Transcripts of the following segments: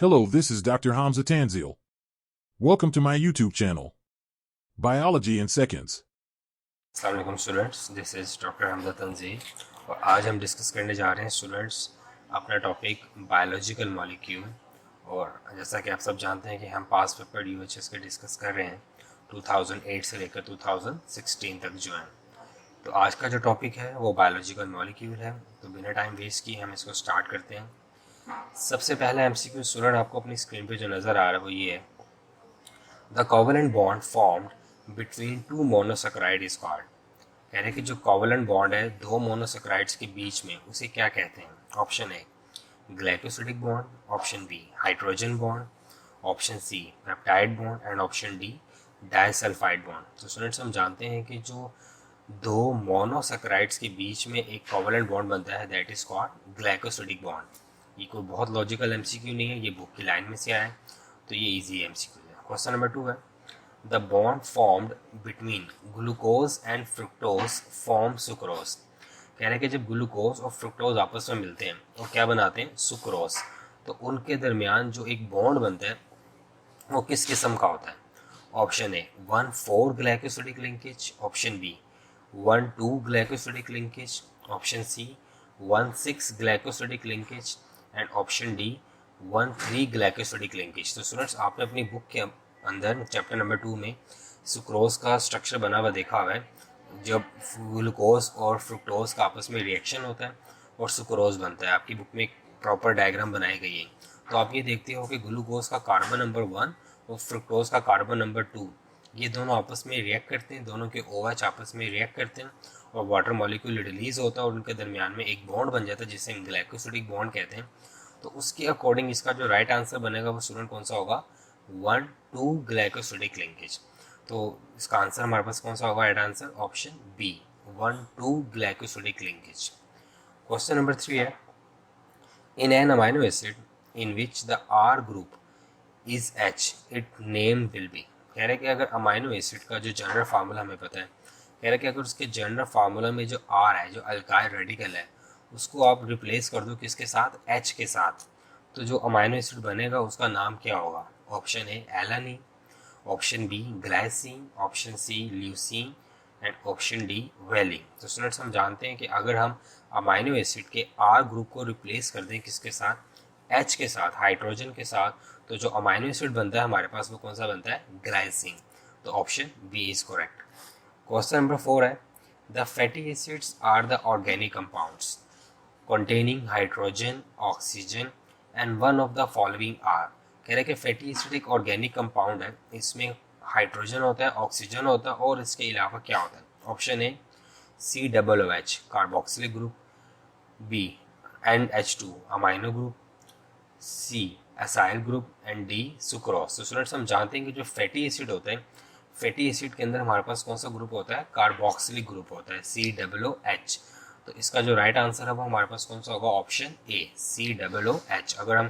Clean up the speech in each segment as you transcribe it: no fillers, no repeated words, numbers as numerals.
Hello, this is Dr. Hamza Tanzil. Welcome to my YouTube channel, Biology in Seconds. अस्सलाम वालेकुम students, this is doctor Hamza Tanzeel और आज हम discuss करने जा रहे हैं स्टूडेंट्स अपना टॉपिक बायोलॉजिकल मॉलिक्यूल। और जैसा कि आप सब जानते हैं कि हम पास पेपर यूएचएस के डिस्कस कर रहे हैं 2008 से लेकर 2016 तक जो है। तो आज का जो टॉपिक है वो बायोलॉजिकल मॉलिक्यूल है। तो बिना टाइम वेस्ट किए हम इसको स्टार्ट करते हैं। सबसे पहला एमसीक्यू स्टूडेंट आपको अपनी स्क्रीन पे जो नज़र आ रहा है वो ये है, the covalent bond formed between two monosaccharide is called. कह रहे हैं कि जो कोवेलेंट बॉन्ड है दो मोनोसैकेराइड्स के बीच में, उसे क्या कहते हैं? Option A glycosidic bond, option B hydrogen bond, option C peptide bond and option D disulphide bond. तो स्टूडेंट्स हम जानते हैं कि जो दो मोनोसैकेराइड्स के बीच में एक कोवेलेंट बॉन्ड बनता है that is called glycosidic bond. ये कोई बहुत लॉजिकल एमसीक्यू नहीं है, ये बुक की लाइन में से आया है, तो ये इजी एमसीक्यू है। क्वेश्चन नंबर 2 है, the bond formed between glucose and fructose form sucrose. कह रहे हैं कि जब ग्लूकोज और फ्रुक्टोज आपस में मिलते हैं तो क्या बनाते हैं? सुक्रोज। तो उनके दरमियान जो एक बॉन्ड बनता है वो किस किस्म का होता है? Option A 1,4 glycosidic linkage, option B 1,2 glycosidic linkage, option C 1,6 glycosidic linkage and option D 1,3 glycosidic linkage. तो स्टूडेंट्स आपने अपनी बुक के अंदर चैप्टर नंबर 2 में सुक्रोज का स्ट्रक्चर बना हुआ देखा हुआ है। जब ग्लूकोज और फ्रुक्टोज का आपस में रिएक्शन होता है और सुक्रोज बनता है, आपकी बुक में एक प्रॉपर डायग्राम बनाई गई है। तो आप ये देखते हो कि ग्लूकोज का कार्बन नंबर 1 और फ्रुक्टोज का कार्बन नंबर 2 ये दोनों आपस में रिएक्ट करते हैं, दोनों के OH आपस में रिएक्ट करते हैं और वाटर मॉलिक्यूल रिलीज होता है और उनके दरमियान में एक बॉन्ड बन जाता है जिसे हम ग्लाइकोसिडिक बॉन्ड कहते हैं। तो उसके अकॉर्डिंग इसका जो राइट आंसर बनेगा वो स्टूडेंट कौन सा होगा? 1,2 ग्लाइकोसिडिक लिंकेज। तो इसका आंसर हमारे पास कौन सा होगा? Right answer option B 1,2 glycosidic linkage. Question number 3 है, in an amino acid in which the R group is H it name will be. कह रहे कि अगर अमाइनो एसिड का जो जनरल फार्मूला हमें पता है, कह रहे कि अगर उसके जनरल फार्मूला में जो R है, जो अल्काइल रेडिकल है, उसको आप रिप्लेस कर दो किसके साथ? H के साथ। तो जो अमाइनो एसिड बनेगा उसका नाम क्या होगा? Option A alanine, option B glycine, option C leucine and option D valine. तो स्टूडेंट्स हम जानते हैं कि अगर हम अमाइनो एसिड के R ग्रुप को रिप्लेस कर दें किसके साथ? H के साथ, हाइड्रोजन के साथ, तो जो अमाइनो एसिड बनता है हमारे पास वो कौन सा बनता है? ग्लाइसिन। तो option B is correct. Question number 4 है, the fatty acids are the organic compounds containing hydrogen, oxygen and one of the following are। कह रहे कि फैटी एसिड एक ऑर्गेनिक कंपाउंड है, इसमें हाइड्रोजन होता है, ऑक्सीजन होता है और इसके अलावा क्या होता है? Option A COOH carboxylic group, B NH2 amino group, C acyl group and D sucrose. तो स्टूडेंट्स हम जानते हैं कि जो फैटी एसिड होते हैं, फैटी एसिड के अंदर हमारे पास कौन सा ग्रुप होता है? कार्बोक्सिलिक ग्रुप होता है, COOH। तो इसका जो राइट आंसर है वो हमारे पास कौन सा होगा? Option A COOH। अगर हम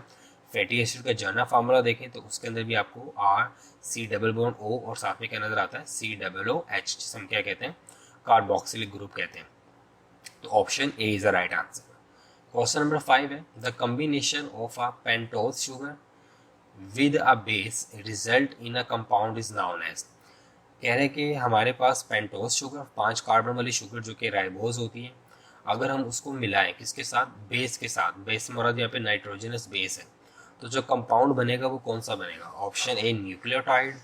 फैटी एसिड का जनरल फार्मूला देखें तो उसके अंदर भी आपको R C+O और साथ में क्या नजर आता है? COOH, जिसे हम क्या कहते हैं? कार्बोक्सिलिक ग्रुप कहते हैं। तो option A is the right answer. Question number 5 है, the combination of a pentose sugar with a base result in a compound is known as. कह रहे कि हमारे पास पेंटोज शुगर 5 कार्बन वाली शुगर जो कि राइबोज होती है, अगर हम उसको मिलाएं किसके साथ? बेस के साथ। बेस मरद यहाँ पे नाइट्रोजनस बेस है, तो जो कंपाउंड बनेगा वो कौन सा बनेगा? Option A nucleotide,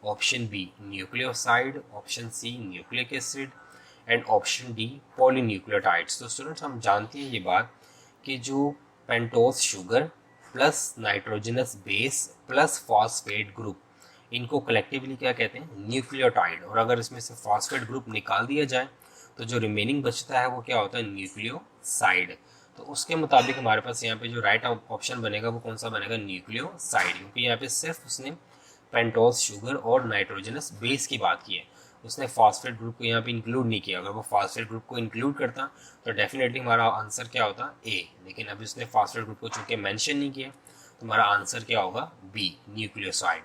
option B nucleoside, option C nucleic acid and option D polynucleotides. तो स्टूडेंट्स हम जानते हैं ये बात कि जो pentose sugar plus nitrogenous base plus phosphate group, इनको कलेक्टिवली क्या कहते हैं? न्यूक्लियोटाइड। और अगर इसमें से फॉस्फेट ग्रुप निकाल दिया जाए तो जो रिमेनिंग बचता है वो क्या होता है? न्यूक्लियोसाइड। तो उसके मुताबिक हमारे पास यहाँ पे जो राइट ऑप्शन बनेगा वो कौन सा बनेगा? न्यूक्लियोसाइड, क्योंकि यहाँ पे सिर्फ उसने पेंटोज शुगर और नाइट्रोजनस बेस की बात की है, उसने फॉस्फेट ग्रुप को यहाँ पे इंक्लूड नहीं किया। अगर वो फॉस्फेट ग्रुप को इंक्लूड करता तो डेफिनेटली हमारा आंसर क्या होता? ए। लेकिन अभी उसने फॉस्फेट ग्रुप को चूंकि मेंशन नहीं किया तो हमारा आंसर क्या होगा? B nucleoside.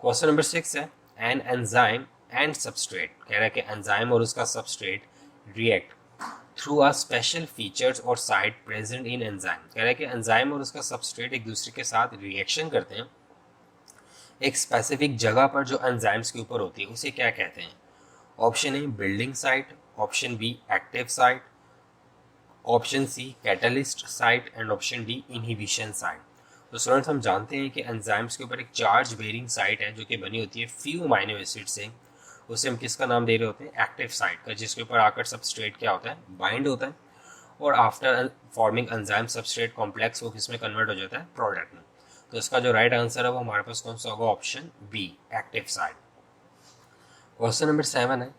क्वेश्चन नंबर 6 है, एन एंजाइम एंड सबस्ट्रेट। कह रहा है कि एंजाइम और उसका substrate react through a special features और साइट प्रेजेंट इन एंजाइम। कह रहा है कि एंजाइम और उसका सबस्ट्रेट एक दूसरे के साथ रिएक्शन करते हैं एक स्पेसिफिक जगह पर जो एंजाइम्स के ऊपर होती है, उसे क्या कहते हैं? Option A building site, option B active site, option C catalyst site and option D inhibition site. तो स्टूडेंट्स हम जानते हैं कि एंजाइम्स के ऊपर एक चार्ज बेरिंग साइट है जो कि बनी होती है फ्यू अमीनो एसिड से, उसे हम किसका नाम दे रहे होते हैं? एक्टिव साइट का, जिसके ऊपर आकर सबस्ट्रेट क्या होता है? बाइंड होता है और after forming enzyme substrate complex वो किस में कन्वर्ट हो जाता है? प्रोडक्ट में। तो इसका जो राइट आंसर है वो हमारे पास कौन सा होगा? Option B active site. Question number 7 है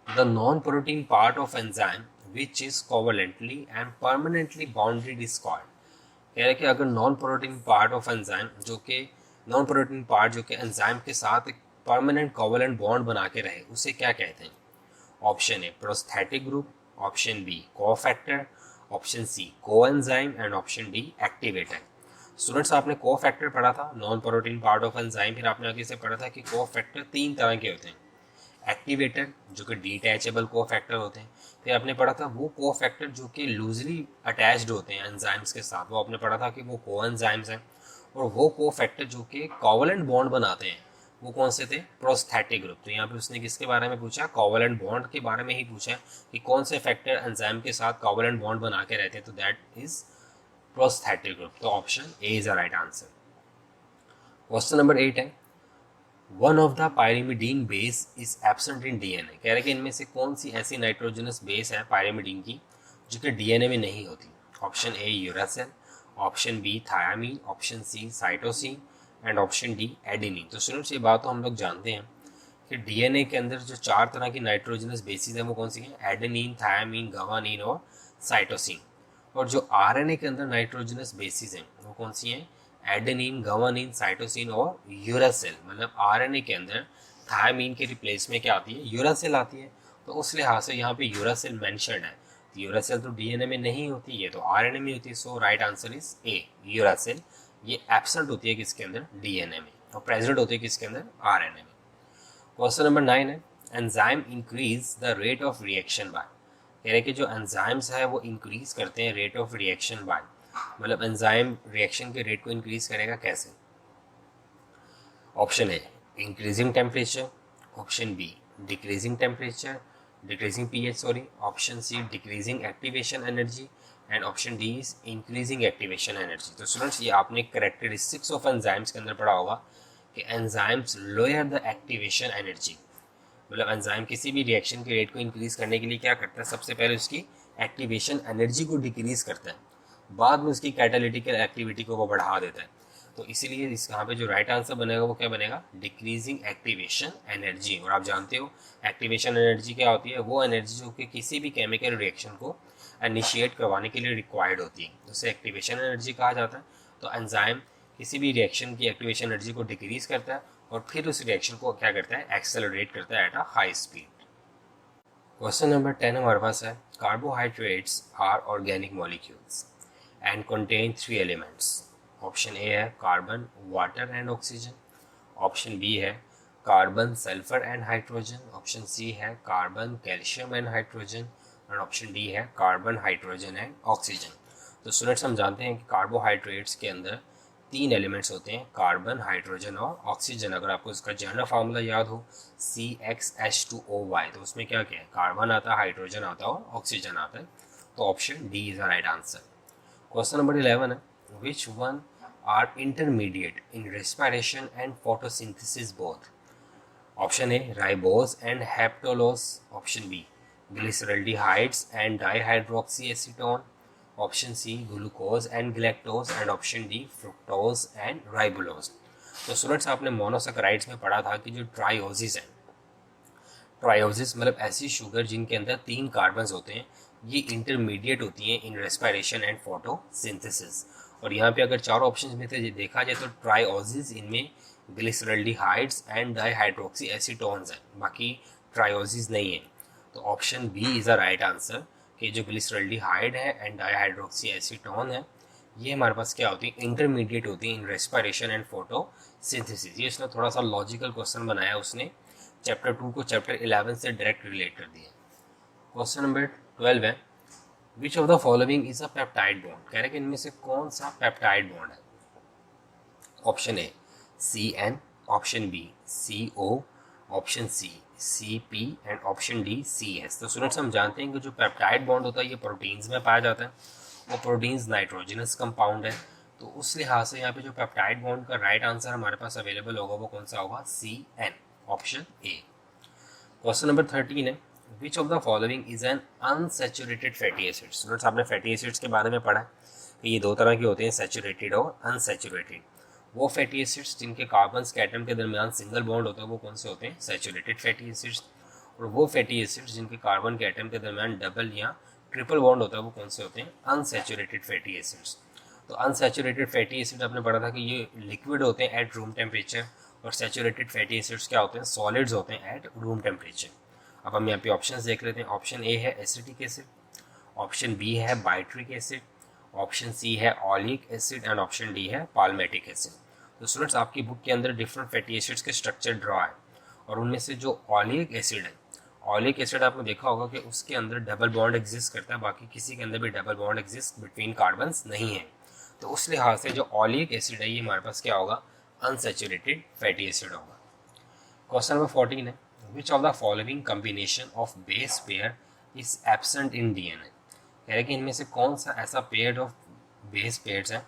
the non protein part of enzyme which is covalently and permanently bounded is called. कह रहे हैं कि अगर non protein part of enzyme जो कि एंजाइम के साथ एक परमानेंट कोवलेंट बॉन्ड बना के रहे, उसे क्या कहते हैं? Option A prosthetic group, option B cofactor, option C coenzyme and option D activator. Students आपने कोफैक्टर पढ़ा था, non protein part of enzyme, फिर आपने आगे से पढ़ा था कि कोफैक्टर 3 तरह के होते हैं। एक्टिवेटर जो कि डिटैचेबल कोफैक्टर होते हैं, फिर आपने पढ़ा था वो कोफैक्टर जो कि लूजली अटैच्ड होते हैं एंजाइम्स के साथ, वो आपने पढ़ा था कि वो कोएंजाइम्स हैं। और वो कोफैक्टर जो कि कोवलेंट बॉन्ड बनाते हैं, वो कौन से थे? Prosthetic group. तो यहाँ पे उसने किसके बारे में पूछा? कोवलेंट बॉन्ड के बारे में ही पूछा कि कौन से फैक्टर एंजाइम के साथ कोवलेंट बॉन्ड बना के रहते हैं, तो दैट इज प्रोस्थेटिक ग्रुप। तो option A is the right answer. Question number 8 है one of the pyrimidine base is absent in DNA. कह रहे कि इनमें से कौन सी ऐसी नाइट्रोजनस बेस है पायरिमिडीन की जो कि डीएनए में नहीं होती? Option A uracil, option B thiamine, option C cytosine and option D adenine. तो स्टूडेंट्स ये बात तो हम लोग जानते हैं कि डीएनए के अंदर जो 4 तरह की नाइट्रोजनस बेसिस है वो कौन सी है? एडेनिन, थायामीन, गवानीन और साइटोसिन। और जो आरएनए के अंदर नाइट्रोजनस बेसिस हैं वो कौन सी हैं? एडेनिन, गवानीन, साइटोसिन और यूरासिल। मतलब आरएनए के अंदर थायामीन के रिप्लेस में क्या आती है? यूरासिल आती है। तो उस लिहाज से यहाँ पे यूरासिल मेंशन्ड है। यूरासिल तो डीएनए में नहीं होती है, तो आरएनए में होती है। So right answer is A uracil. ये एब्सेंट होती है किसके अंदर? डीएनए में, और प्रेजेंट होती है किसके अंदर? आरएनए में। क्वेश्चन नंबर 9 है enzyme increase the rate of reaction bye. कह रहे कि जो एंजाइम्स है वो इंक्रीज करते हैं रेट ऑफ रिएक्शन बाय, मतलब एंजाइम रिएक्शन के रेट को इंक्रीज करेगा कैसे? Option A increasing temperature, option B decreasing temperature, decreasing pH sorry, option C decreasing activation energy and option D is increasing activation energy. तो students ये आपने characteristics of enzymes के अंदर पढ़ा होगा कि enzymes lower the activation energy, मतलब enzyme किसी भी रिएक्शन के रेट को इंक्रीज करने के लिए क्या करता है? सबसे पहले उसकी एक्टिवेशन एनर्जी को डिक्रीज करता है, बाद में उसकी कैटालिटिकल एक्टिविटी को वो बढ़ा देता है। तो इसीलिए इस यहाँ पे जो राइट आंसर बनेगा वो क्या बनेगा? Decreasing activation energy. और आप जानते हो एक्टिवेशन एनर्जी क्या होती है? वो एनर्जी जो कि किसी भी केमिकल रिएक्शन को इनिशिएट करवाने के लिए रिक्वायर्ड होती है, उसे एक्टिवेशन एनर्जी कहा जाता है। तो एंजाइम किसी भी रिएक्शन की एक्टिवेशन एनर्जी को डिक्रीज करता है और फिर उस रिएक्शन को क्या करता है? एक्सेलरेट करता है at a high speed. Question number 10 हमारे पास है carbohydrates are organic molecules and contain 3 elements. Option A है carbon, water and oxygen, option B है carbon, sulphur and hydrogen, option C है carbon, calcium and hydrogen and option D है carbon, hydrogen and oxygen. तो students हम जानते हैं कि carbohydrates के अंदर 3 एलिमेंट्स होते हैं, कार्बन, हाइड्रोजन और ऑक्सीजन। अगर आपको इसका जनरल फार्मूला याद हो CxH2O, तो उसमें क्या क्या है? कार्बन आता है, हाइड्रोजन आता है और ऑक्सीजन आता है। तो option D is the right answer. Question number 11 है which one are intermediate in respiration and photosynthesis both. Option A ribose and heptulose, option B glyceraldehydes and dihydroxy acetone, option C glucose and galactose and option D fructose and ribulose. तो students आपने monosaccharides में पढ़ा था कि जो ट्राइओसिस है, ट्राइओसिस मतलब ऐसी शुगर जिनके अंदर 3 कार्बन्स होते हैं, ये इंटरमीडिएट होती हैं इन रेस्पिरेशन एंड फोटोसिंथेसिस। और यहाँ पे अगर 4 ऑप्शन में से देखा जाए तो ट्राइओसिस इनमें ग्लिसरल्डिहाइड्स एंड डाइहाइड्रोक्सी एसीटोन्स है, बाकी ट्राइओसिस नहीं है। तो option B is the right answer कि जो ग्लिसरल्डिहाइड है एंड डाइहाइड्रोक्सी एसीटोन है, ये हमारे पास क्या होती है? इंटरमीडिएट होती है इन रेस्पिरेशन एंड फोटोसिंथेसिस। ये इसने थोड़ा सा लॉजिकल क्वेश्चन बनाया, उसने चैप्टर 2 को चैप्टर 11 से डायरेक्ट रिलेट कर दिया। क्वेश्चन नंबर 12 है which of the following is a peptide bond, कह रहे कि इनमें से कौन सा पेप्टाइड बॉन्ड है। Option A CN, option B CO, option C CP and option D CS। तो स्टूडेंट्स हम जानते हैं कि जो पेप्टाइड बॉन्ड होता है ये प्रोटीन्स में पाया जाता है, वो प्रोटीन्स नाइट्रोजनस कंपाउंड है, तो उस लिहाज से यहाँ पे जो पेप्टाइड बॉन्ड का राइट आंसर हमारे पास अवेलेबल होगा वो कौन सा होगा, CN, option A. Question number 13 है, which of the following is N unsaturated fatty acid. Students आपने फैटी एसिड्स के बारे में पढ़ा है कि ये दो तरह के होते हैं, सैचुरेटेड और अनसैचुरेटेड। वो फैटी एसिड्स जिनके कार्बन के एटम के दरमियान सिंगल बॉन्ड होता है वो कौन से होते हैं, सैचुरेटेड फैटी एसिड्स। और वो फैटी एसिड्स जिनके कार्बन के एटम के दरमियान डबल या ट्रिपल बॉन्ड होता है वो कौन से होते हैं, अनसैचुरेटेड फैटी एसिड्स। तो अनसैचुरेटेड फैटी एसिड आपने पढ़ा था कि ये लिक्विड होते हैं एट रूम टेम्परेचर, और सैचुरेटेड फैटी एसिड्स क्या होते हैं, सॉलिड्स होते हैं एट रूम टेम्परेचर। अब हम यहाँ पे ऑप्शंस देख लेते हैं। ऑप्शन ए है एसिटिक एसिड, ऑप्शन बी है बाइट्रिक एसिड, ऑप्शन सी है oleic acid and option D है पाल्मेटिक एसिड। तो स्टूडेंट्स आपकी बुक के अंदर डिफरेंट फैटी एसिड्स के स्ट्रक्चर ड्रॉ है, और उनमें से जो ऑलिक एसिड है, ऑलिक एसिड आपने देखा होगा कि उसके अंदर डबल बॉन्ड एग्जिस्ट करता है, बाकी किसी के अंदर भी double bond exist between carbons नहीं है। तो उस लिहाज से जो ऑलिक एसिड है ये हमारे पास क्या होगा, अनसैचुरेटेड फैटी एसिड होगा। क्वेश्चन नंबर 14 है, which of the following combination of base pair is absent in DNA। कह रहे कि इनमें से कौन सा ऐसा पेयर ऑफ बेस पेयर्स है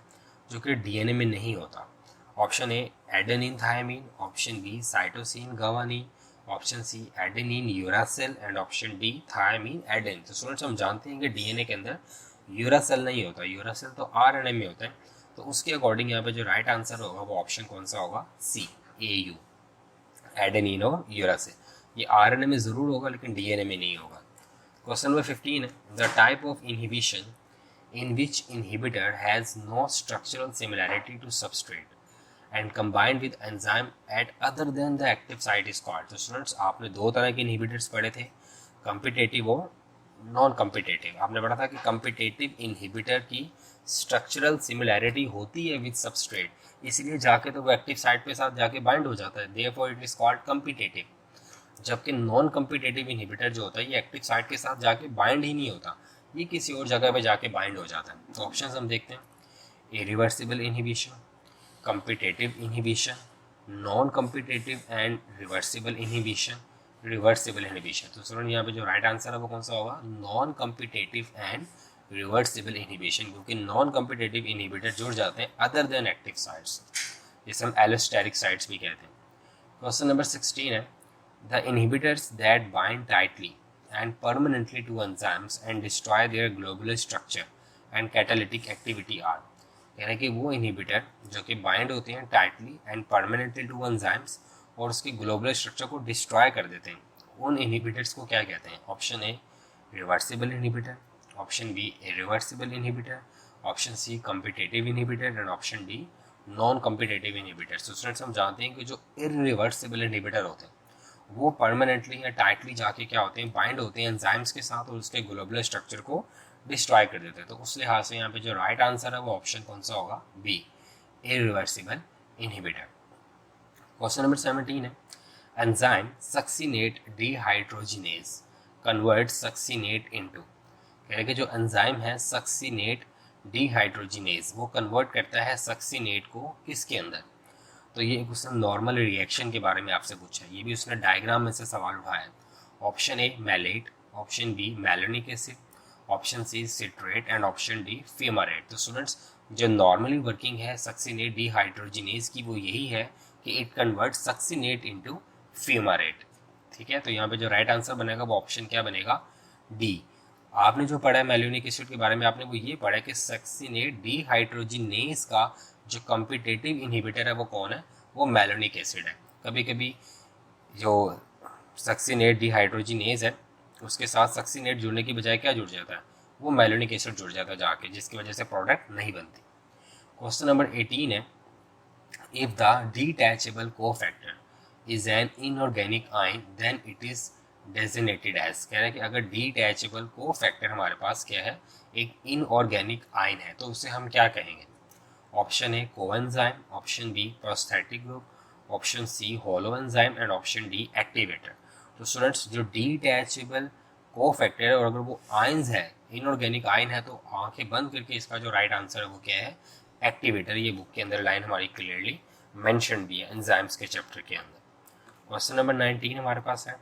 जो कि DNA में नहीं होता। Option A adenine thymine, option B cytosine guanine, option C adenine uracil and option D thymine adenine. तो स्टूडेंट्स हम जानते हैं कि DNA के अंदर यूरासिल नहीं होता, यूरासिल तो RNA में होता है, तो उसके अकॉर्डिंग यहाँ पे जो राइट आंसर होगा वो ऑप्शन कौन सा होगा, सी AU, एडेनिन और यूरासिल। ये RNA में ज़रूर होगा लेकिन DNA में नहीं होगा। क्वेश्चन नंबर 15 है, the type of inhibition in which inhibitor has no structural similarity to substrate and combined with enzyme at other than the active site is called। तो स्टूडेंट्स आपने दो तरह के इनहिबिटर्स पढ़े थे, कम्पिटेटिव और नॉन कम्पिटेटिव। आपने पढ़ा था कि कम्पिटेटिव इनहिबिटर की स्ट्रक्चरल सिमिलैरिटी होती है विद सबस्ट्रेट, इसलिए जाके तो वो एक्टिव साइट पे साथ जाके बाइंड हो जाता है, therefore it is called competitive. जबकि नॉन कम्पिटेटिव इनहिबिटर जो होता है ये एक्टिव साइट के साथ जाके बाइंड ही नहीं होता, ये किसी और जगह पे जाके बाइंड हो जाता है। तो ऑप्शंस हम देखते हैं, irreversible inhibition, competitive inhibition, non competitive and reversible inhibition, reversible inhibition. तो स्टूडेंट यहाँ पे जो राइट आंसर है वो कौन सा होगा, non competitive and reversible inhibition, क्योंकि नॉन कम्पिटेटिव इनहिबिटर जुड़ जाते हैं अदर देन एक्टिव साइट्स, जिसे हम एलोस्टेरिक साइट्स भी कहते हैं। क्वेश्चन नंबर 16 है, the inhibitors that bind tightly and permanently to enzymes and destroy their globular structure and catalytic activity are। यानी कि वो इनहिबिटर जो कि बाइंड होते हैं tightly and permanently to enzymes और उसके ग्लोबुलर स्ट्रक्चर को डिस्ट्रॉय कर देते हैं, उन इनहिबिटर्स को क्या कहते हैं। Option A reversible inhibitor, option B irreversible inhibitor, option C competitive inhibitor and option D non competitive inhibitor. तो स्टूडेंट्स हम जानते हैं कि जो इरिवर्सिबल इनहिबिटर होते हैं वो परमानेंटली या टाइटली जाके क्या होते हैं, बाइंड होते हैं एंजाइम्स के साथ और उसके ग्लोबुलर स्ट्रक्चर को डिस्ट्रॉय कर देते हैं। तो उस लिहाज से यहाँ पे जो राइट आंसर है वो ऑप्शन कौन सा होगा, B irreversible inhibitor. Question number 17 है, enzyme succinate dehydrogenase convert succinate into. कह रहे कि जो एंजाइम है सक्सिनेट डिहाइड्रोजिनेज वो कन्वर्ट करता है सक्सिनेट को किसके अंदर। तो ये एक उसने नॉर्मल रिएक्शन के बारे में आपसे पूछा है, ये भी उसने डायग्राम में से सवाल उठाया है। Option A malate, option B malonic acid, option C citrate and option D fumarate. तो स्टूडेंट्स जो नॉर्मली वर्किंग है सक्सिनेट डिहाइड्रोजिनेज की वो यही है कि it convert succinate into fumarate. ठीक है, तो यहाँ पे जो राइट आंसर बनेगा वो ऑप्शन क्या बनेगा, डी। आपने जो पढ़ा है मैलोनिक एसिड के बारे में आपने वो ये पढ़ा है कि सक्सिनेट डिहाइड्रोजिनेज का जो कम्पिटेटिव इनहिबिटर है वो कौन है, वो मैलोनिक एसिड है। कभी कभी जो सक्सिनेट डिहाइड्रोजिनेज है उसके साथ सक्सिनेट जुड़ने की बजाय क्या जुड़ जाता है, वो मैलोनिक एसिड जुड़ जाता है जाके, जिसकी वजह से प्रोडक्ट नहीं बनती। क्वेश्चन नंबर 18 है, if the detachable cofactor is an inorganic ion then it is designated as. कह रहे हैं कि अगर डिटैचेबल कोफैक्टर हमारे पास क्या है, एक इनऑर्गेनिक आयन है, तो उसे हम क्या कहेंगे। Option A coenzyme, option B prosthetic group, option C holoenzyme and option D activator. तो स्टूडेंट्स जो डिटैचेबल कोफैक्टर है और अगर वो आयंस है, इनऑर्गेनिक आयन है, तो आंखें बंद करके इसका जो राइट आंसर है वो क्या है, एक्टिवेटर। ये बुक के अंदर लाइन हमारी क्लियरली मेंशन भी है एंजाइम्स के चैप्टर के अंदर। क्वेश्चन नंबर 19 हमारे पास है,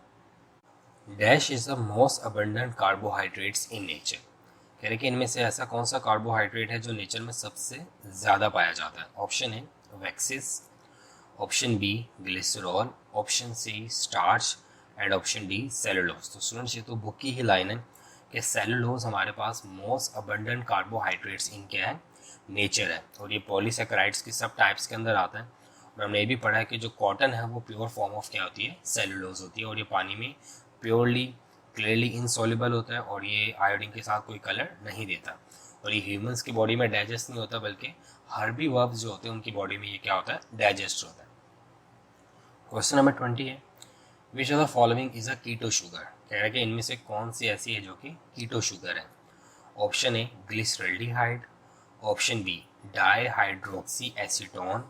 dash is the most abundant carbohydrates in nature. कह रहे कि इनमें से ऐसा कौन सा कार्बोहाइड्रेट है जो नेचर में सबसे ज़्यादा पाया जाता है। Option A waxes, option B glycerol, option C starch and option D cellulose. तो स्टूडेंट्स ये तो बुक की ही लाइन है कि सेलुलोज हमारे पास मोस्ट अबंडेंट कार्बोहाइड्रेट्स इन क्या है, नेचर है, और ये पॉलीसेकेराइड्स की सब टाइप्स के अंदर आता है। और हमने ये भी पढ़ा है कि जो कॉटन है वो प्योर फॉर्म ऑफ क्या होती है, सेलुलोज होती है, और ये पानी में प्योरली क्लियरली इनसॉल्युबल होता है और ये आयोडीन के साथ कोई कलर नहीं देता। और ये ह्यूमंस की बॉडी में डाइजेस्ट नहीं होता, बल्कि हर्बीवर्ब्स जो होते हैं उनकी बॉडी में ये क्या होता है, डाइजेस्ट होता है। क्वेश्चन नंबर 20 है, which of the following is a keto sugar. कह रहा है कि इनमें से कौन सी ऐसी है जो कि कीटो शुगर है। Option A glyceraldehyde, option B dihydroxy acetone,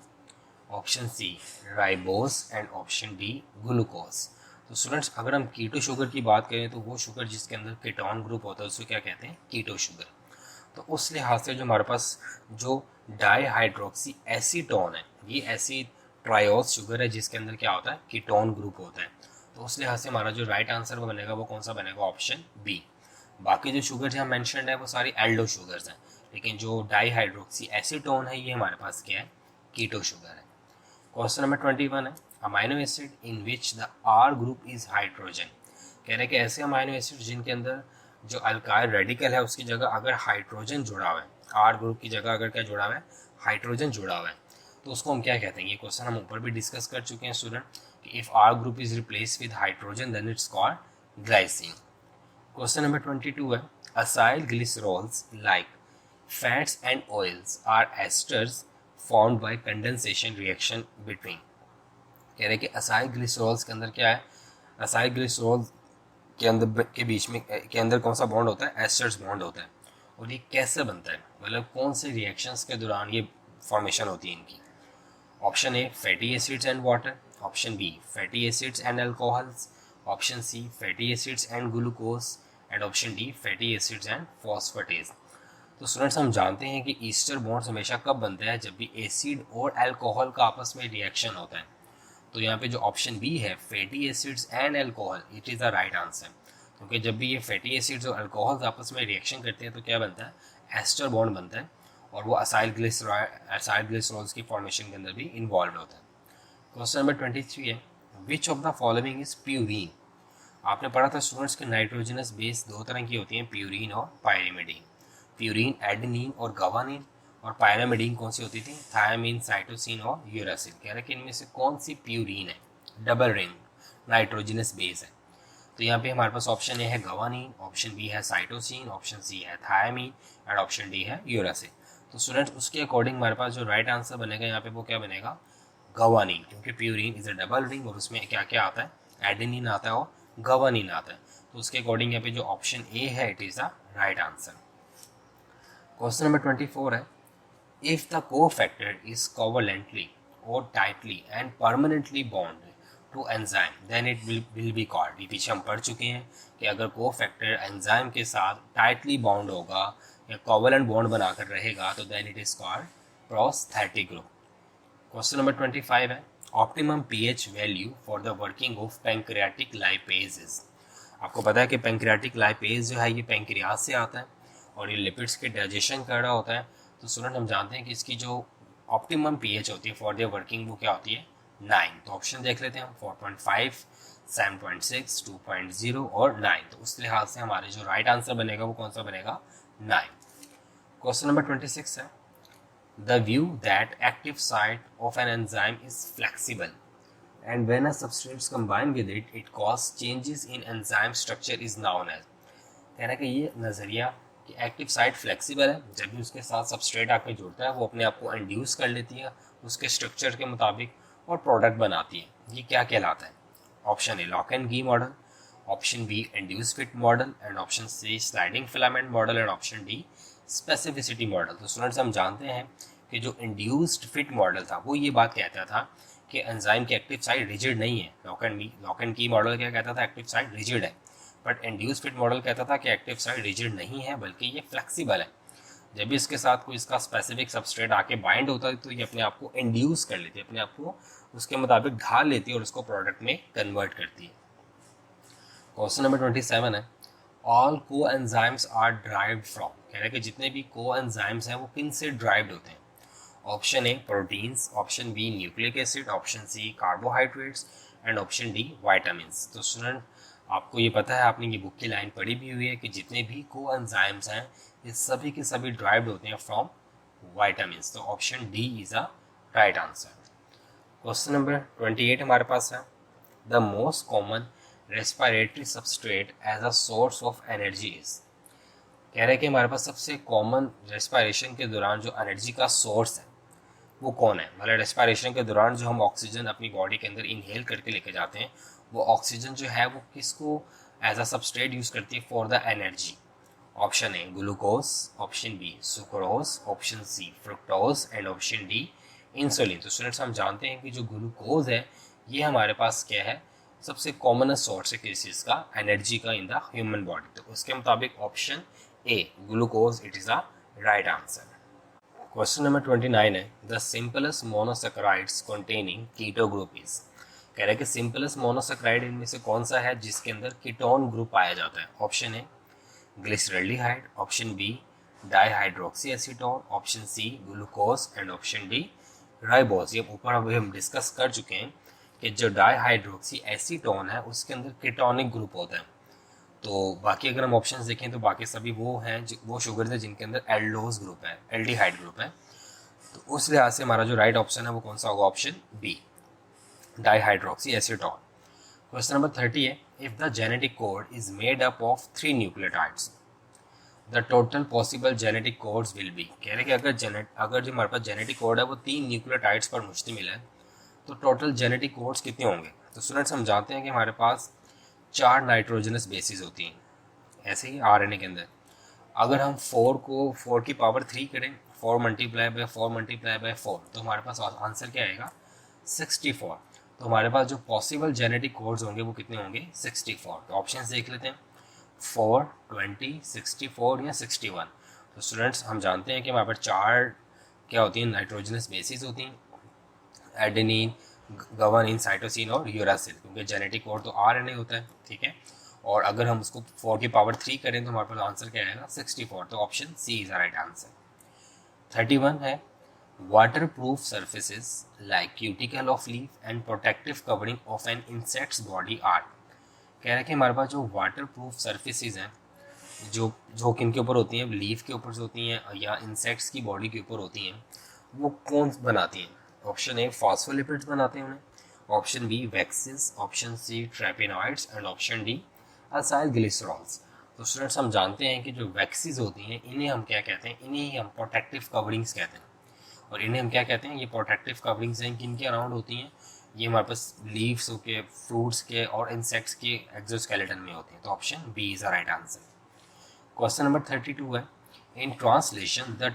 option C ribose and option D glucose. तो स्टूडेंट्स अगर हम कीटो शुगर की बात करें तो वो शुगर जिसके अंदर कीटोन ग्रुप होता है उसको क्या कहते हैं, कीटो शुगर। तो उस लिहाज से जो हमारे पास जो डाईहाइड्रोक्सी एसीटोन है, ये ऐसी ट्रायोस शुगर है जिसके अंदर क्या होता है, कीटोन ग्रुप होता है। तो उस लिहाज से हमारा जो राइट आंसर वो बनेगा वो कौन सा बनेगा, ऑप्शन बी। बाकी जो शुगर यहाँ मैंशनड है वो सारी एल्डो शुगर्स हैं, लेकिन जो डाईहाइड्रोक्सी एसीटोन है ये हमारे पास क्या है, कीटो शुगर है। क्वेश्चन नंबर 21 है, amino acid in which the R group is hydrogen. कह रहे हैं कि ऐसे अमाइनो एसिड जिनके अंदर जो अल्काइल रेडिकल है उसकी जगह अगर हाइड्रोजन जुड़ा हुआ है, आर ग्रुप की जगह अगर क्या जुड़ा हुआ है, हाइड्रोजन जुड़ा हुआ है, तो उसको हम क्या कहते हैं। ये क्वेश्चन हम ऊपर भी डिस्कस कर चुके हैं स्टूडेंट कि if R group is replace with hydrogen then it's called glycine. Question number 22 है, acyl glycerols like fats and oils are esters formed by condensation reaction between. कह रहे कि असाइल ग्लिसरॉल्स के अंदर क्या है, असाइल ग्लिसरॉल के अंदर के बीच में के अंदर कौन सा बॉन्ड होता है, एस्टर्स बॉन्ड होता है। और ये कैसे बनता है, मतलब कौन से रिएक्शंस के दौरान ये फॉर्मेशन होती है इनकी। Option A fatty acids and water, option B fatty acids and alcohols, option C fatty acids and glucose and option D fatty acids and phosphatase. तो स्टूडेंट्स हम जानते हैं कि ईस्टर बॉन्ड्स हमेशा कब बनता है, जब भी एसिड और अल्कोहल का आपस में रिएक्शन होता है। तो यहाँ पे जो ऑप्शन बी है fatty acids and alcohol, it is the right answer, क्योंकि जब भी ये फैटी एसिड्स और अल्कोहल्स आपस में रिएक्शन करते हैं तो क्या बनता है, एस्टर बॉन्ड बनता है, और वो असाइल ग्लिसरॉल्स की फॉर्मेशन के अंदर भी इन्वॉल्व होता है। क्वेश्चन नंबर 23 है, which of the following is purine. आपने पढ़ा था स्टूडेंट्स के नाइट्रोजनस बेस दो तरह की होती हैं, प्यूरीन और पायरिमिडीन। प्यूरीन एडेनिन और गवानिन, और पायरामिडीन कौन सी होती थी, थायामीन, साइटोसिन और यूरासिल। कह रहे हैं कि इनमें से कौन सी प्यूरीन है, डबल रिंग नाइट्रोजनस बेस है। तो यहाँ पे हमारे पास ऑप्शन ए है गवानिन, ऑप्शन बी है साइटोसिन, ऑप्शन सी है थायामीन एंड ऑप्शन डी है यूरासिल। तो स्टूडेंट्स उसके अकॉर्डिंग हमारे पास जो राइट आंसर बनेगा यहाँ पे वो क्या बनेगा, गवानिन, क्योंकि purine is a double ring और उसमें क्या क्या आता है, एडेनिन आता है और गवानिन आता है। तो उसके अकॉर्डिंग यहाँ पे जो ऑप्शन ए है it is the right answer. Question number 24 है, if the cofactor is covalently or tightly and permanently bonded to enzyme then it will be called। ये पीछे हम पढ़ चुके हैं कि अगर कोफैक्टर एंजाइम के साथ टाइटली बॉन्ड होगा या कोवलेंट बॉन्ड बनाकर रहेगा तो then it is called prosthetic group. Question number 25 है, optimum pH value for the working of pancreatic lipases. आपको पता है कि पैंक्रियाटिक लाइपेज जो है ये पैंक्रियास से आता है और ये लिपिड्स के डाइजेशन कर रहा होता है। तो स्टूडेंट हम जानते हैं कि इसकी जो ऑप्टिमम पीएच होती है फॉर देयर वर्किंग वो क्या होती है, 9। तो ऑप्शन देख लेते हैं हम, 4.5, 7.6, 2.0 और 9। तो उस लिहाज से हमारे जो राइट आंसर बनेगा वो कौन सा बनेगा, 9। क्वेश्चन नंबर 26 है, the view that active site of an enzyme is flexible and when a substrate combine with it it cause changes in enzyme structure is known as. कह रहा है कि ये नज़रिया कि एक्टिव साइट फ्लेक्सिबल है, जब भी उसके साथ सबस्ट्रेट आके जुड़ता है वो अपने आप को इंड्यूस कर लेती है उसके स्ट्रक्चर के मुताबिक और प्रोडक्ट बनाती है। ये क्या कहलाता है, option A lock and key model, option B induce fit model and option C sliding filament model and option D specificity model. तो स्टूडेंट्स हम जानते हैं कि जो इंड्यूस्ड फिट मॉडल था वो ये बात कहता था कि एंजाइम की एक्टिव साइट रिजिड नहीं है। लॉक एंड की मॉडल क्या कहता था, एक्टिव साइट रिजिड है, बट इंड्यूस फिट मॉडल कहता था कि एक्टिव साइट रिजिड नहीं है बल्कि ये फ्लेक्सिबल है। जब भी इसके साथ कोई इसका स्पेसिफिक सबस्ट्रेट आके बाइंड होता है तो ये अपने आप को इंड्यूस कर लेती है, अपने आप को उसके मुताबिक ढाल लेती है और उसको प्रोडक्ट में कन्वर्ट करती है। क्वेश्चन नंबर 27 है, ऑल को एंजाइम्स आर ड्राइव्ड फ्रॉम। कह रहे हैं कि जितने भी को एंजाइम्स हैं वो किन से ड्राइव्ड होते हैं। Option A proteins, option B nucleic acid, option C carbohydrates and option D vitamins. तो स्टूडेंट आपको ये पता है, आपने ये बुक की लाइन पढ़ी भी हुई है कि जितने भी को एंजाइम्स हैं ये सभी के सभी ड्राइव्ड होते हैं फ्रॉम वाइटामिन्स। तो option D is a right answer. Question number 28 हमारे पास है, the most common respiratory substrate as a source of energy is. कह रहे हैं कि हमारे पास सबसे कॉमन रेस्पिरेशन के दौरान जो एनर्जी का सोर्स है वो कौन है। मतलब रेस्पिरेशन के दौरान जो हम ऑक्सीजन अपनी बॉडी के अंदर इनहेल करके लेके जाते हैं वो ऑक्सीजन जो है वो किसको एज अ सबस्ट्रेट यूज करती है for the energy. Option A glucose, option B sucrose, option C fructose and option D insulin. तो स्टूडेंट्स हम जानते हैं कि जो ग्लूकोज है ये हमारे पास क्या है, सबसे कॉमन सोर्स है किस चीज़ का, एनर्जी का इन द ह्यूमन बॉडी। तो उसके मुताबिक option A glucose it is a right answer. Question number 29 है, the simplest monosaccharides containing keto group is. कह रहे हैं कि सिंपलेस्ट मोनोसैकेराइड इनमें से कौन सा है जिसके अंदर कीटोन ग्रुप पाया जाता है। Option A glyceraldehyde, option B dihydroxy acetone, option C glucose and option D ribose. ये ऊपर अभी हम डिस्कस कर चुके हैं कि जो डाईहाइड्रोक्सी एसीटोन है उसके अंदर कीटोनिक ग्रुप होता है। तो बाकी अगर हम ऑप्शंस देखें तो बाकी सभी वो हैं वो शुगर है जिनके अंदर एल्डोज ग्रुप है, एल्डिहाइड ग्रुप है। तो उस लिहाज से हमारा जो राइट ऑप्शन है वो कौन सा होगा, option B dihydroxy acetone. Question number 30 है, if the genetic code is made up of 3 nucleotides the total possible genetic codes will be. कह रहे कि अगर जो हमारे पास जेनेटिक कोड है वो 3 न्यूक्लियोटाइड्स पर मुश्तमिल है तो टोटल जेनेटिक कोड्स कितने होंगे। तो स्टूडेंट्स हम जानते हैं कि हमारे पास 4 नाइट्रोजनस बेसिस होती हैं ऐसे ही आरएनए के अंदर। अगर हम 4 को 4 की पावर 3 करें, 4 मल्टीप्लाई बाय 4 मल्टीप्लाई बाय 4, तो हमारे पास आंसर क्या आएगा 64। तो हमारे पास जो पॉसिबल जेनेटिक कोड्स होंगे वो कितने होंगे 64। तो ऑप्शन देख लेते हैं 4, 20, 64 या 61। तो स्टूडेंट्स हम जानते हैं कि हमारे पास 4 क्या होती हैं नाइट्रोजनस बेसिस होती हैं, एडेनिन, गवानिन, साइटोसिन और यूरासिल, क्योंकि जेनेटिक कोड तो आरएनए होता है, ठीक है। और अगर हम उसको 4 की पावर 3 करें तो हमारे पास आंसर क्या आएगा 64। तो option C is the right answer. 31 है, waterproof surfaces like cuticle of leaf and protective covering of an insects body are. कह रहे हैं कि हमारे पास जो वाटर प्रूफ सर्फेसिस हैं जो किन के ऊपर होती हैं, लीफ के ऊपर होती हैं या इंसेक्ट्स की बॉडी के ऊपर होती हैं, वो कौन बनाती हैं। ऑप्शन ए फॉस्फोलिपिड्स बनाते हैं उन्हें, option B waxes, option C terpenoids and option D acyl glycerols. तो स्टूडेंट्स हम जानते हैं कि जो वैक्सीज होती हैं इन्हें हम क्या कहते हैं, इन्हें ही हम प्रोटेक्टिव कवरिंग्स कहते हैं। और इन्हें हम क्या कहते हैं, ये प्रोटेक्टिव कवरिंग्स हैं किन के अराउंड होती हैं, ये हमारे पास लीव्स के, फ्रूट्स के और इंसेक्ट्स के एक्सोस्केलेटन में होती हैं। तो option B is the right answer. Question number 32 है, in translation the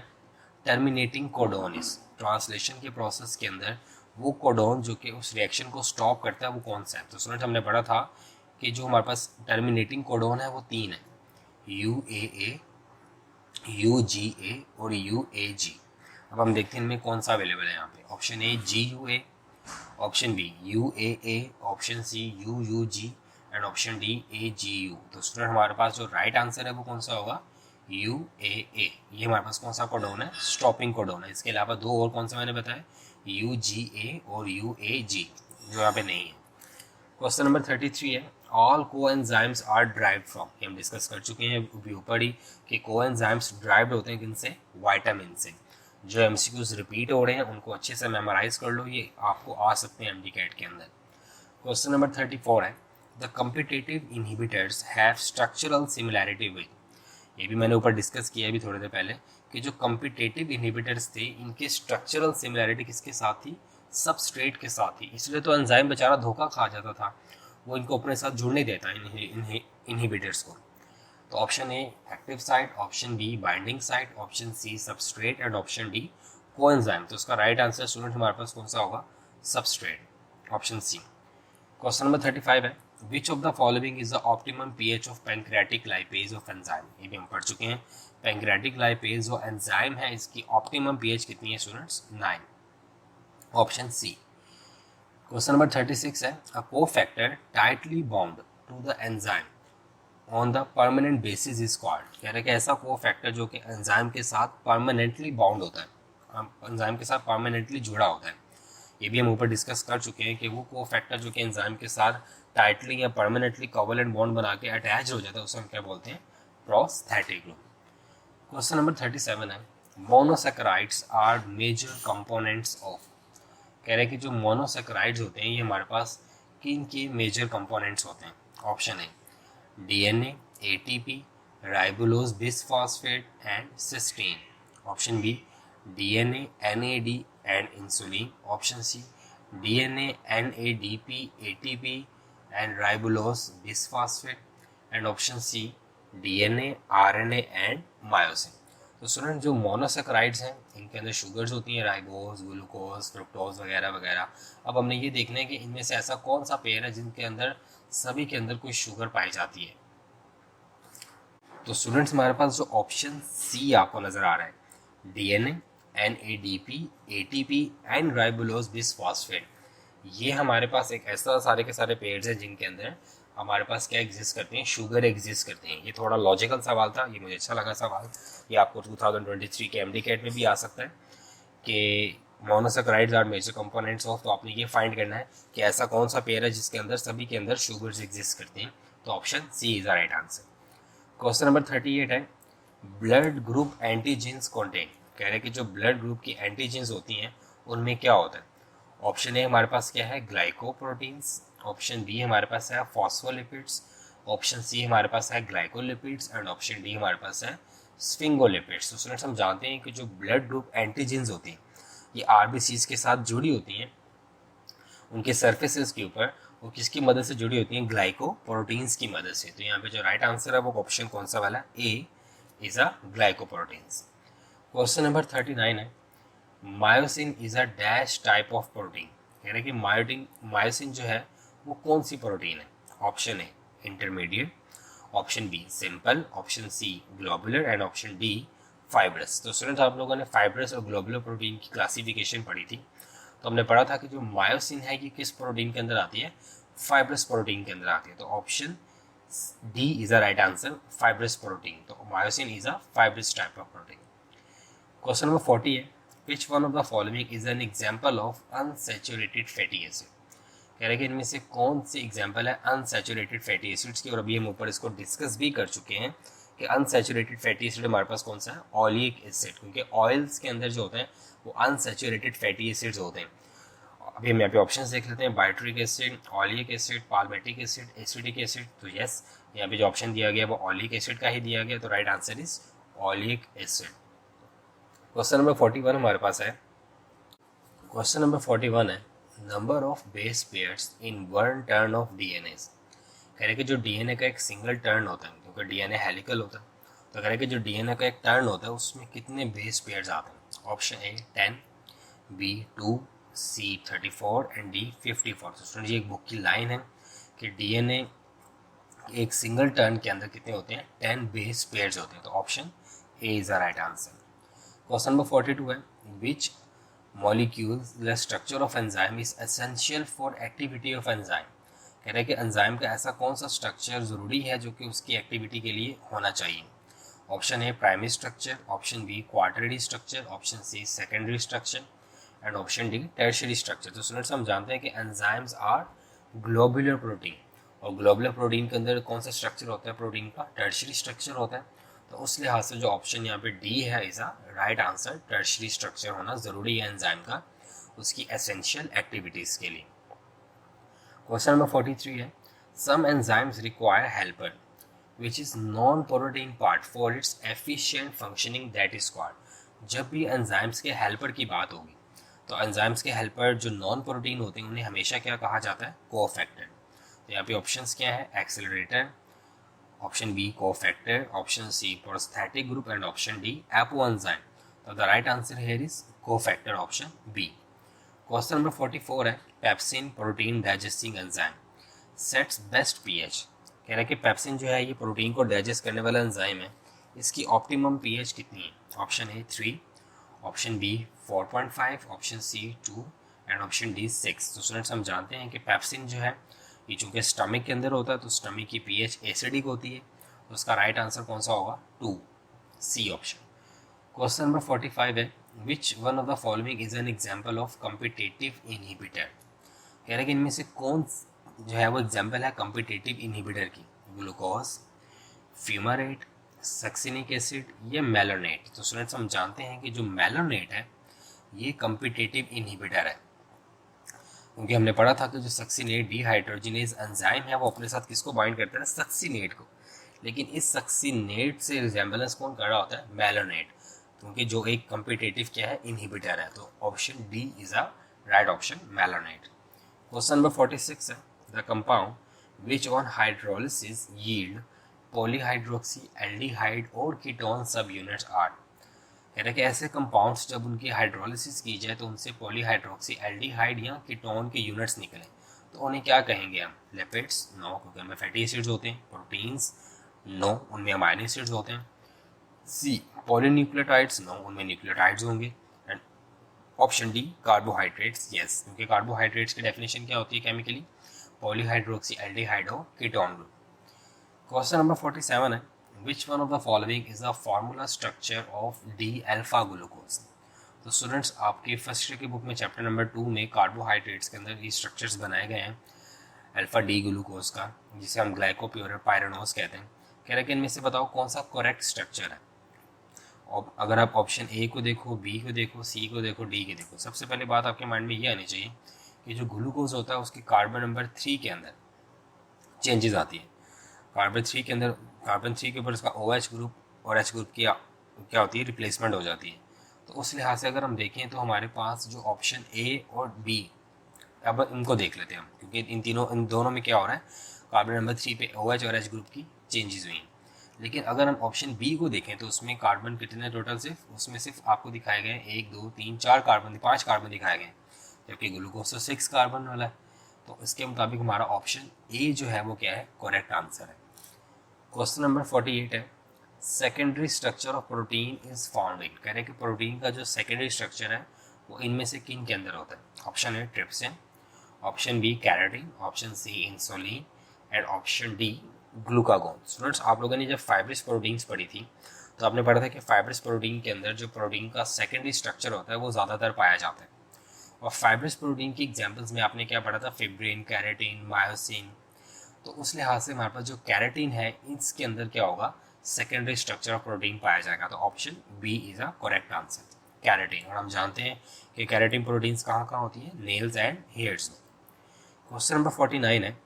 terminating codon is. Translation के प्रोसेस के अंदर वो कोडोन जो कि उस रिएक्शन को स्टॉप करता है वो कौन सा है। तो स्टूडेंट हमने पढ़ा था कि जो हमारे पास टर्मिनेटिंग कोडोन है वो 3 है, UAA, UGA और UAG। अब हम देखते हैं इनमें कौन सा अवेलेबल है यहाँ पे। Option A GUA, option B UAA, option C UUG and option D AGU। तो स्टूडेंट हमारे पास जो राइट आंसर है वो कौन सा होगा UAA। ये हमारे पास कौन सा कोडोन है, स्टॉपिंग कोडोन है। इसके अलावा 2 और कौन सा मैंने बताया, UGA और UAG, जो यहाँ पे नहीं है। क्वेश्चन नंबर 33 है, all coenzymes are derived from. ये हम डिस्कस कर चुके हैं अभी ऊपर ही कि कोएंजाइम्स ड्राइव्ड होते हैं किनसे, विटामिन से। जो MCQs रिपीट हो रहे हैं उनको अच्छे से मेमोराइज कर लो, ये आपको आ सकते हैं MDCAT के अंदर। क्वेश्चन नंबर 34 है, the competitive inhibitors have structural similarity with. ये भी मैंने ऊपर डिस्कस किया अभी थोड़ी देर पहले कि जो कम्पिटिटिव इनहिबिटर्स थे इनके स्ट्रक्चरल सिमिलैरिटी किसके साथ थी, सबस्ट्रेट के साथ थी। इसलिए तो एंजाइम बेचारा धोखा खा जाता था, वो इनको अपने साथ जुड़ने देता है इनहिबिटर्स को। तो option A active site, option B binding site, option C substrate and option D coenzyme. तो उसका राइट आंसर स्टूडेंट हमारे पास कौन सा होगा, substrate, option C. Question number 35 है, which of the following is the optimum pH of pancreatic lipase of enzyme, ये भी हम पढ़ चुके हैं। पैंक्रियाटिक लाइपेज जो एंजाइम है इसकी ऑप्टिमम पीएच कितनी है students? 9, option C. Question number 36 है, a cofactor tightly bound to the enzyme on the permanent basis is called, कह रहे कि ऐसा कोफैक्टर जो कि एंजाइम के साथ परमानेंटली बाउंड होता है, एंजाइम के साथ परमानेंटली जुड़ा होता है, ये भी हम ऊपर डिस्कस कर चुके हैं कि वो कोफैक्टर जो कि एंजाइम के साथ टाइटली या परमानेंटली कोवलेंट बॉन्ड बना के अटैच हो जाता है उसे हम क्या बोलते हैं? Prosthetic group. क्वेश्चन नंबर 37 है, monosaccharides are major components of, कह रहे हैं कि जो मोनोसैकेराइड्स होते हैं ये हमारे पास किन के मेजर कंपोनेंट्स होते हैं? Option A DNA, ATP, ribulose bisphosphate and cysteine, option B DNA, NAD and insulin, option C DNA, NADP, ATP and ribulose bisphosphate and option C DNA, RNA and myosin. तो student जो monosaccharides हैं इनके अंदर sugars होती हैं, ribose, glucose, fructose वगैरह वगैरह। अब हमने ये देखना है कि इनमें से ऐसा कौन सा पेयर है जिनके अंदर सभी के अंदर कोई शुगर पाई जाती है। तो स्टूडेंट्स हमारे पास जो ऑप्शन सी आपको नजर आ रहा है, DNA, NADP, ATP and ribulose bisphosphate, ये हमारे पास एक ऐसा सारे के सारे पेयर्स हैं जिनके अंदर हमारे पास क्या एग्जिस्ट करते हैं? शुगर एग्जिस्ट करते हैं। ये थोड़ा लॉजिकल सवाल था, ये मुझे अच्छा लगा सवाल। ये आपको 2023 के एमडी कैट में भी आ सकता है कि monosaccharides are major components of, तो आपने ये फाइंड करना है कि ऐसा कौन सा पेयर है जिसके अंदर सभी के अंदर शुगर्स एग्जिस्ट करते हैं। तो option C is the right answer. Question number 38 है, ब्लड ग्रुप एंटीजेंस कॉन्टेन, कह रहे हैं कि जो ब्लड ग्रुप की एंटीजेंस होती हैं उनमें क्या होता है? ऑप्शन ए हमारे पास क्या है? ग्लाइकोप्रोटीन्स, ऑप्शन बी हमारे पास है फॉस्फोलिपिड्स, ऑप्शन सी हमारे पास है ग्लाइकोलिपिड्स एंड ऑप्शन डी हमारे पास है स्फिंगोलिपिड्स। तो स्टूडेंट्स हम जानते हैं कि जो ब्लड ग्रुप एंटीजेंस होती हैं ये आरबीसीज के साथ जुड़ी होती हैं, उनके सर्फेसेस के ऊपर, वो किसकी मदद से जुड़ी होती हैं? ग्लाइकोप्रोटीन्स की मदद से। तो यहाँ पे जो राइट आंसर है वो ऑप्शन कौन सा वाला? A is a glycoproteins. Question number 39 है, myosin is a dash type of protein, कह रहे कि मायोसिन जो है वो कौन सी प्रोटीन है? Option A intermediate, option B simple, option C globular and option D fibrous. तो स्टूडेंट्स आप लोगों ने फाइब्रस और ग्लोबुलर प्रोटीन की क्लासिफिकेशन पढ़ी थी, तो हमने पढ़ा था कि जो मायोसिन है ये किस प्रोटीन के अंदर आती है? फाइब्रस प्रोटीन के अंदर आती है। तो option D is the right answer, fibrous protein. तो myosin is a fibrous type of protein. Question number 40 है, which one of the following is an example of unsaturated fatty acid, कह रहे हैं कि इनमें से कौन सी एग्जाम्पल है अनसैचुरेटेड फैटी एसिड्स की। और अभी हम ऊपर इसको डिस्कस भी कर चुके हैं कि अनसैचुरेटेड फैटी एसिड हमारे पास कौन सा है? ऑलिक एसिड, क्योंकि ऑयल्स के अंदर जो होते हैं वो अनसैचुरेटेड फैटी एसिड्स होते हैं। अभी हम यहाँ पे ऑप्शन देख लेते हैं, butyric acid, oleic acid, palmitic acid, acidic acid. तो यस, यहाँ पे जो ऑप्शन दिया गया वो ऑलिक एसिड का ही दिया गया, तो right answer is oleic acid. Question number 41 हमारे पास है, क्वेश्चन नंबर 41 है, number of base pairs in one turn off DNA, कह रहे कि जो डीएनए का एक सिंगल टर्न होता है, क्योंकि डीएनए हेलिकल होता है, तो कह रहे कि जो डीएनए का एक टर्न होता है उसमें कितने बेस पेयर्स आते हैं? Option A 10, B 2, C 34 and D 54। तो स्टूडेंट ये एक बुक की लाइन है कि डीएनए एक सिंगल टर्न के अंदर कितने होते हैं? 10 बेस पेयर्स होते हैं। तो option A is the right answer. Question number 42 है, विच molecule the structure of enzyme is essential for activity of enzyme, कह रहे हैं कि एंजाइम का ऐसा कौन सा स्ट्रक्चर ज़रूरी है जो कि उसकी एक्टिविटी के लिए होना चाहिए? Option A primary structure, option B quaternary structure, option C secondary structure and option D tertiary structure. तो स्टूडेंट्स हम जानते हैं कि एंजाइम्स आर ग्लोबुलर प्रोटीन, और ग्लोबुलर प्रोटीन के अंदर कौन सा स्ट्रक्चर होता है प्रोटीन का? टर्शियरी स्ट्रक्चर होता है। तो उस लिहाज से जो ऑप्शन यहाँ पे डी है is a right answer, tertiary structure होना ज़रूरी है एंजाइम का उसकी एसेंशियल एक्टिविटीज़ के लिए। क्वेश्चन नंबर 43 है, some enzymes require helper which is non protein part for its efficient functioning that is called. जब भी एंजाइम्स के हेल्पर की बात होगी तो एंजाइम्स के हेल्पर जो नॉन प्रोटीन होते हैं उन्हें हमेशा क्या कहा जाता है? कोफैक्टर। तो यहाँ पे ऑप्शंस क्या है? Accelerator, option B cofactor, option C prosthetic group and option D apoenzyme. तो the right answer here is cofactor, option B. Question number 44 है, pepsin protein digesting enzyme sets best pH. कह रहा है कि पेप्सिन जो है ये प्रोटीन को डाइजेस्ट करने वाला एंजाइम है, इसकी ऑप्टिमम पीएच कितनी है? Option A 3, option B 4.5, option C 2 and option D 6। तो स्टूडेंट्स हम जानते हैं कि पेप्सिन जो है ये चूँकि स्टमक के अंदर होता है तो स्टमक की पीएच एसिडिक होती है, तो उसका राइट आंसर कौन सा होगा? 2, सी ऑप्शन। क्वेश्चन नंबर 45 है, which one of the following is an example of competitive inhibitor. कह रहे हैं कि इनमें से कौन जो है वो एग्जाम्पल है कम्पिटेटिव इनहिबिटर की? ग्लूकोज, फ्यूमारेट, सक्सिनिक एसिड या मेलोनेट। तो स्टूडेंट्स हम जानते हैं कि जो मेलोनेट है ये कम्पिटेटिव इनहिबिटर है, क्योंकि हमने पढ़ा था कि जो सक्सिनेट डिहाइड्रोजिनेज एंजाइम है वो अपने साथ किसको बाइंड करता है? सक्सिनेट को। लेकिन इस सक्सिनेट से रिजेम्बलेंस कौन कर रहा होता है? मेलोनेट, क्योंकि जो एक कम्पिटेटिव क्या है? इनहिबिटर है। तो option D is a right option, malonate. Question number 46 है, the compound which on hydrolysis yield polyhydroxy aldehyde और कीटोन सब यूनिट्स आर। कह रहे कि ऐसे कंपाउंड्स जब उनकी हाइड्रोलिसिस की जाए तो उनसे पॉलीहाइड्रोक्सी एल्डिहाइड या कीटोन के यूनिट्स निकलें तो उन्हें क्या कहेंगे हम? लिपिड्स? नो, क्योंकि उनमें फैटी एसिड्स होते हैं। प्रोटीन्स? नो, उनमें अमाइनो एसिड्स होते हैं। सी पॉलीन्यूक्लियोटाइड्स? नो, उनमें न्यूक्लियोटाइड्स होंगे। And option D carbohydrates? Yes, क्योंकि कार्बोहाइड्रेट्स की डेफिनेशन क्या होती है केमिकली? पॉलीहाइड्रोक्सी एल्डिहाइड और कीटोन ग्रुप। क्वेश्चन नंबर 47 है, which one of the following is the formula structure of D alpha glucose. तो स्टूडेंट्स आपके फर्स्ट ईयर की बुक में चैप्टर नंबर 2 में कार्बोहाइड्रेट्स के अंदर ये स्ट्रक्चर्स बनाए गए हैं अल्फा डी ग्लूकोज का, जिसे हम ग्लाइकोप्यूरोपाइरेनोज कहते हैं। कह रहे कि इनमें से बताओ कौन सा करेक्ट स्ट्रक्चर है। और अगर आप ऑप्शन ए को देखो, बी को देखो, सी को देखो, डी को देखो, सबसे पहले बात आपके माइंड में ये आनी चाहिए कि जो ग्लूकोज होता है उसकी कार्बन नंबर 3 के अंदर चेंजेस आती है। कार्बन 3 के अंदर, कार्बन 3 के ऊपर इसका OH ग्रुप और H ग्रुप की क्या होती है? रिप्लेसमेंट हो जाती है। तो उस लिहाज से अगर हम देखें तो हमारे पास जो ऑप्शन ए और बी, अब इनको देख लेते हैं हम, क्योंकि इन दोनों में क्या हो रहा है? कार्बन नंबर 3 पे OH और H ग्रुप की चेंजेस हुई हैं। लेकिन अगर हम ऑप्शन बी को देखें तो उसमें कार्बन कितने टोटल? सिर्फ उसमें सिर्फ आपको दिखाए गए 1 2 3 4 कार्बन, 5 कार्बन दिखाए गए, जबकि ग्लूकोज तो 6 कार्बन वाला है। तो इसके मुताबिक हमारा ऑप्शन ए जो है वो क्या है? करेक्ट आंसर है। क्वेश्चन नंबर 48 है, secondary structure of protein is found in. कह रहे हैं कि प्रोटीन का जो सेकेंडरी स्ट्रक्चर है वो इनमें से किन के अंदर होता है? Option A trypsin, option B keratin, option C insulin and option D glucagon. Students आप लोगों ने जब फाइब्रस प्रोटीन्स पढ़ी थी तो आपने पढ़ा था कि फाइब्रस प्रोटीन के अंदर जो प्रोटीन का सेकेंडरी स्ट्रक्चर होता है वो ज़्यादातर पाया जाता है। और फाइब्रस प्रोटीन की एग्जाम्पल्स में आपने क्या पढ़ा था? Fibrin, keratin, myosin. तो उस लिहाज से हमारे पास जो कैरेटिन है इसके अंदर क्या होगा? सेकेंडरी स्ट्रक्चर ऑफ प्रोटीन पाया जाएगा। तो option B is a correct answer, keratin. और हम जानते हैं कि कैरेटिन प्रोटीन्स कहाँ कहाँ होती है? नेल्स एंड हेयर्स में। क्वेश्चन नंबर 49 है,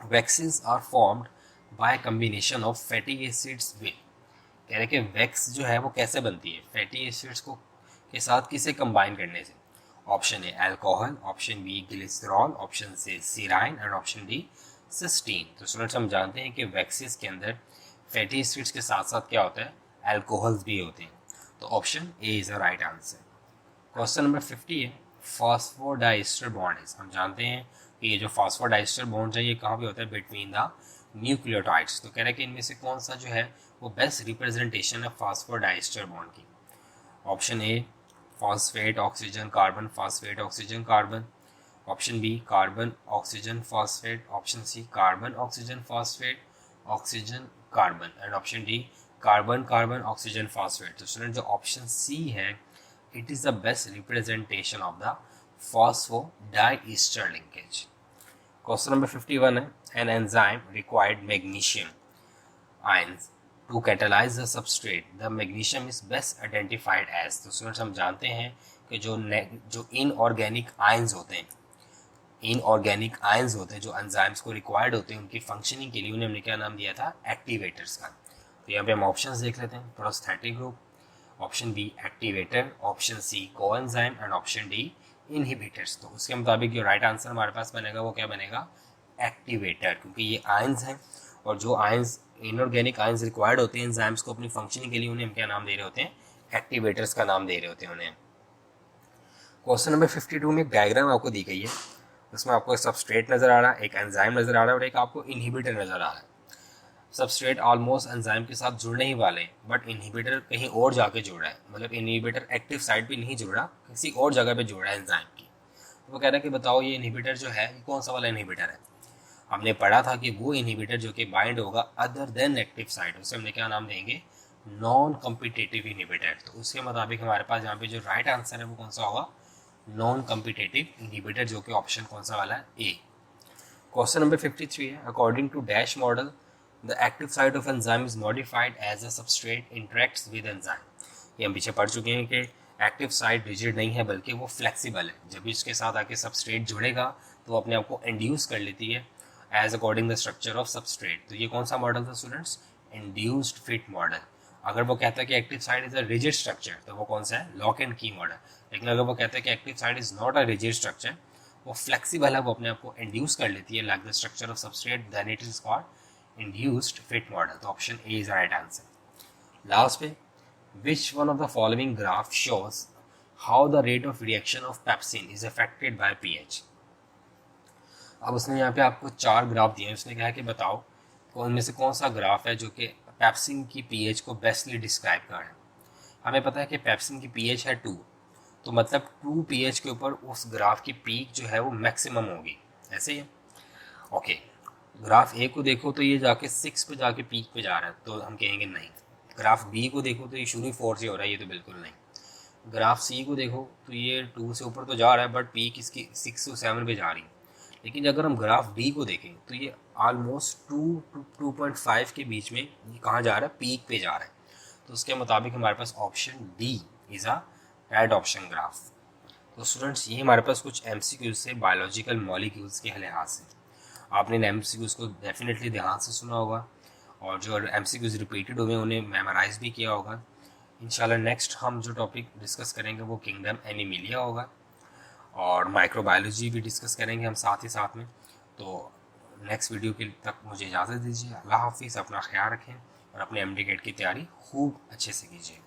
vaccines are formed by combination of fatty acids with. कह रहे कि वैक्स जो है वो कैसे बनती है? फैटी एसिड्स को के साथ किसे कंबाइन करने से? Option A alcohol, option B glycerol, option C serine and option D cysteine. तो स्टूडेंट्स हम जानते हैं कि वैक्सीज के अंदर फैटी एसिड्स के साथ साथ क्या होता है? अल्कोहल्स भी होते हैं। तो option A is the right answer. Question number 50 है, फॉस्फोडाइस्टर बॉन्ड्स। हम जानते हैं कि ये जो फॉस्फोडाइस्टर बॉन्ड्स है ये कहाँ पे होता है? Between the nucleotides. तो कह रहे हैं कि इनमें से कौन सा जो है वो बेस्ट रिप्रेजेंटेशन है फॉस्फोडाइस्टर बॉन्ड की? Option A phosphate oxygen carbon, phosphate oxygen carbon, option B carbon oxygen phosphate, option C carbon oxygen phosphate, oxygen carbon and option D carbon carbon oxygen phosphate. तो student जो option C है it is the best representation of the phosphodiester linkage. Question number 51 है, an enzyme required magnesium ions to catalyse the substrate, the magnesium is best identified as. तो students हम जानते हैं कि जो इनऑर्गेनिक आयंस होते हैं, इनऑर्गेनिक आयंस होते हैं जो एंजाइम्स को रिक्वायर्ड होते हैं उनकी फंक्शनिंग के लिए, उन्हें हमने क्या नाम दिया था? एक्टिवेटर्स का। तो यहाँ पे हम ऑप्शंस देख लेते हैं, prosthetic group, option B activator, option C coenzyme and option D inhibitors. तो उसके मुताबिक जो राइट आंसर हमारे पास बनेगा वो क्या बनेगा? एक्टिवेटर, क्योंकि ये आयंस हैं और जो आयंस इनऑर्गेनिक आयंस रिक्वायर्ड होते हैं एंजाइम्स को अपनी फंक्शनिंग के लिए, उन्हें हम क्या नाम दे रहे होते हैं? एक्टिवेटर्स का नाम दे रहे होते हैं उन्हें। क्वेश्चन नंबर 52 में एक डायग्राम आपको दी गई है इसमें आपको एक सबस्ट्रेट नज़र आ रहा है, एक एंजाइम नज़र आ रहा है और एक आपको इनहिबिटर नज़र आ रहा है। सबस्ट्रेट ऑलमोस्ट एंजाइम के साथ जुड़ने ही वाले हैं, बट इनहिबिटर कहीं और जाके जुड़ रहा है, मतलब इनहिबिटर एक्टिव साइट पे नहीं जुड़ रहा, किसी और जगह पे जुड़ रहा है एंजाइम की। तो वो कह रहा है कि बताओ ये इनहिबिटर जो है ये कौन सा वाला इनहिबिटर है। हमने पढ़ा था कि वो इनहिबिटर जो कि बाइंड होगा अदर देन एक्टिव साइट, उसे हमने क्या नाम देंगे, नॉन कॉम्पिटिटिव इनहिबिटर। तो उसके मुताबिक हमारे पास यहाँ पे जो राइट आंसर है वो कौन सा होगा, नॉन कॉम्पिटिटिव इनहिबिटर, जो कि ऑप्शन कौन सा वाला है, ए। क्वेश्चन नंबर 53 है, according to dash model the active site of enzyme is modified as a substrate interacts with enzyme. ये हम पीछे पढ़ चुके हैं कि एक्टिव साइट रिजिड नहीं है बल्कि वो फ्लेक्सिबल है। जब भी इसके साथ आके सबस्ट्रेट जुड़ेगा तो वो अपने आप को इंड्यूस कर लेती है as according the structure of substrate. तो ये कौन सा मॉडल था स्टूडेंट्स, इंड्यूस्ड फिट मॉडल। अगर वो कहता है कि active site is a rigid structure तो वो कौन सा है, लॉक एंड की मॉडल। लेकिन अगर वो कहता है कि active site is not a rigid structure, वो फ्लेक्सिबल है, वो अपने आप को इंड्यूस कर लेती है like the structure of substrate, then it is called induced fit model. तो option A is right answer. Last पे, which one of the following graph shows how the rate of reaction of pepsin is affected by pH। अब उसने यहाँ पे आपको 4 graph दिए हैं, उसने कहा कि बताओ कौन में से कौन सा ग्राफ है जो कि पेप्सिन की पीएच को बेस्टली डिस्क्राइब कर रहा है। हमें पता है कि पेप्सिन की पीएच है 2, तो मतलब 2 पीएच के ऊपर उस ग्राफ की पीक जो है वो मैक्सिमम होगी, ऐसे ही है। ओके, ग्राफ ए को देखो तो ये जाके 6 पे जाके पीक पे जा रहा है, तो हम कहेंगे नहीं। ग्राफ बी को देखो तो ये शुरू 4 से हो रहा है, ये तो बिल्कुल नहीं। ग्राफ सी को देखो तो ये 2 से ऊपर तो जा रहा है बट पीक इसकी 6 से 7 पे जा रही है। लेकिन अगर हम ग्राफ डी को देखें तो ये ऑलमोस्ट 2.5 के बीच में ये कहाँ जा रहा है, पीक पे जा रहा है। तो उसके मुताबिक हमारे पास option D is a right option graph. तो स्टूडेंट्स ये हमारे पास कुछ एमसीक्यूज से बायोलॉजिकल मॉलिक्यूल्स के लिहाज से। आपने इन एमसीक्यूज को डेफिनेटली ध्यान से सुना होगा और जो एमसीक्यूज रिपीटेड हुए उन्हें मेमोराइज भी किया होगा। इंशाल्लाह नेक्स्ट हम जो टॉपिक डिस्कस करेंगे वो किंगडम एनिमिलिया होगा और माइक्रोबायोलॉजी भी डिस्कस करेंगे हम साथ ही साथ में। तो नेक्स्ट वीडियो के तक मुझे इजाज़त दीजिए। अल्लाह हाफिज़, अपना ख्याल रखें और अपने एमडी गेट की तैयारी खूब अच्छे से कीजिए।